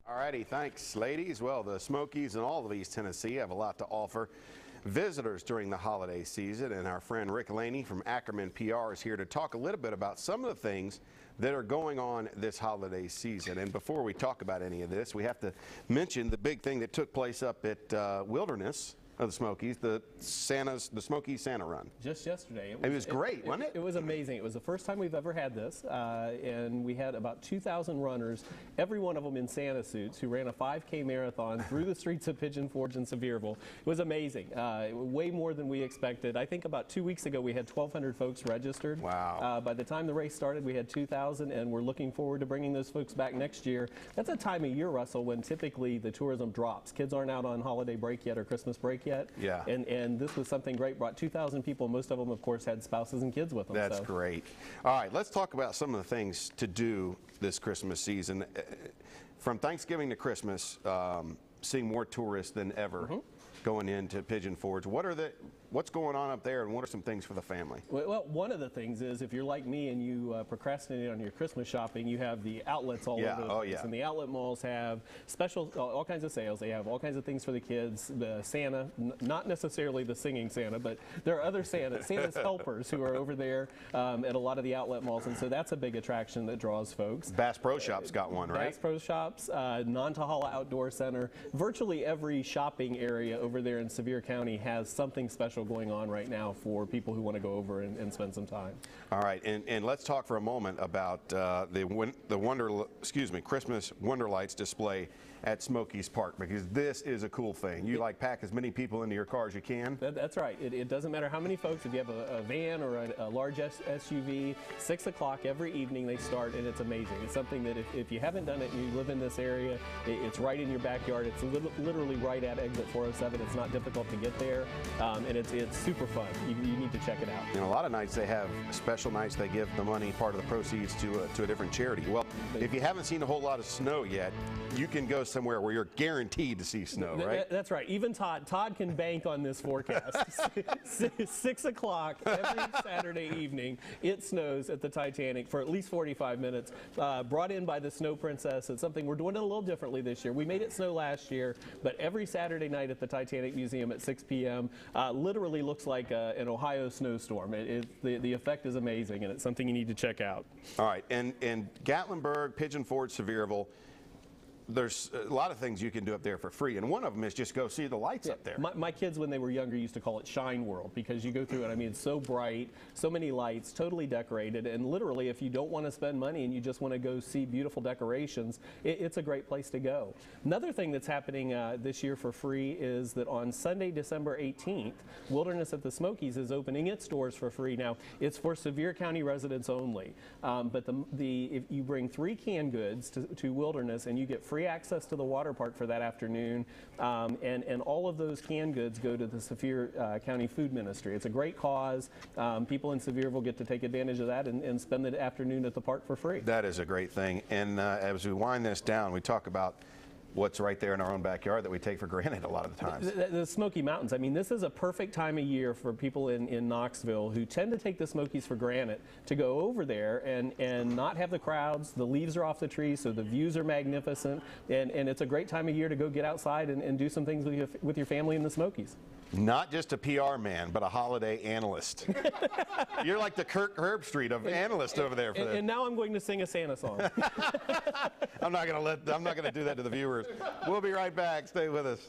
All righty, thanks, ladies. Well, the Smokies and all of East Tennessee have a lot to offer visitors during the holiday season, and our friend Rick Laney from Ackermann PR is here to talk a little bit about some of the things that are going on this holiday season. And before we talk about any of this, we have to mention the big thing that took place up at Wilderness of the Smokies, the Smokies Santa Run. Just yesterday. It was great, wasn't it? It was amazing. It was the first time we've ever had this, and we had about 2,000 runners, every one of them in Santa suits, who ran a 5K marathon through the streets of Pigeon Forge and Sevierville. It was amazing. Way more than we expected. I think about 2 weeks ago we had 1,200 folks registered. Wow. By the time the race started, we had 2,000, and we're looking forward to bringing those folks back next year. That's a time of year, Russell, when typically the tourism drops. Kids aren't out on holiday break yet or Christmas break yet. Yeah. And this was something great. Brought 2,000 people. Most of them, of course, had spouses and kids with them. That's great. All right, let's talk about some of the things to do this Christmas season. From Thanksgiving to Christmas, seeing more tourists than ever going into Pigeon Forge. What's going on up there, and what are some things for the family? Well, one of the things is, if you're like me and you procrastinate on your Christmas shopping, you have the outlets all over the place. And the outlet malls have special, all kinds of sales. They have all kinds of things for the kids. The Santa, not necessarily the singing Santa, but there are other Santa's helpers who are over there at a lot of the outlet malls, and so that's a big attraction that draws folks. Bass Pro Shop's got one, right? Bass Pro Shops, Nantahala Outdoor Center. Virtually every shopping area over there in Sevier County has something special going on right now for people who want to go over and spend some time. All right, and let's talk for a moment about the Christmas Wonder Lights display at Smokies Park, because this is a cool thing. You pack as many people into your car as you can. That's right. It doesn't matter how many folks. If you have a van or a large SUV, 6 o'clock every evening they start, and it's amazing. It's something that if you haven't done it and you live in this area, it's right in your backyard. It's literally right at exit 407. It's not difficult to get there, and it's super fun. You need to check it out. And a lot of nights they have special nights. They give the money, part of the proceeds, to a different charity. Well, if you haven't seen a whole lot of snow yet, you can go somewhere where you're guaranteed to see snow, right? That's right. Even Todd can bank on this forecast. 6 o'clock every Saturday evening, it snows at the Titanic for at least 45 minutes. Brought in by the Snow Princess. It's something we're doing it a little differently this year. We made it snow last year, but every Saturday night at the Titanic Museum at 6 p.m. Literally looks like an Ohio snowstorm. The effect is amazing, and it's something you need to check out. All right, and Gatlinburg, Pigeon Forge, Sevierville, there's a lot of things you can do up there for free, and one of them is just go see the lights up there. My kids, when they were younger, used to call it Shine World, because you go through it. I mean, it's so bright, so many lights, totally decorated, and literally, if you don't want to spend money and you just want to go see beautiful decorations, it's a great place to go. Another thing that's happening this year for free is that on Sunday, December 18th, Wilderness at the Smokies is opening its doors for free. Now, it's for Sevier County residents only, but if you bring 3 canned goods to Wilderness, and you get free access to the water park for that afternoon, and all of those canned goods go to the Sevier County Food Ministry. It's a great cause. People in Sevierville get to take advantage of that and spend the afternoon at the park for free. That is a great thing. And as we wind this down, we talk about what's right there in our own backyard that we take for granted a lot of the times. The Smoky Mountains. I mean, this is a perfect time of year for people in Knoxville who tend to take the Smokies for granted to go over there and not have the crowds. The leaves are off the trees, so the views are magnificent, and it's a great time of year to go get outside and do some things with your family in the Smokies. Not just a PR man, but a holiday analyst. You're like the Kirk Herbstreit of analysts over there. And now I'm going to sing a Santa song. I'm not going to do that to the viewers. We'll be right back. Stay with us.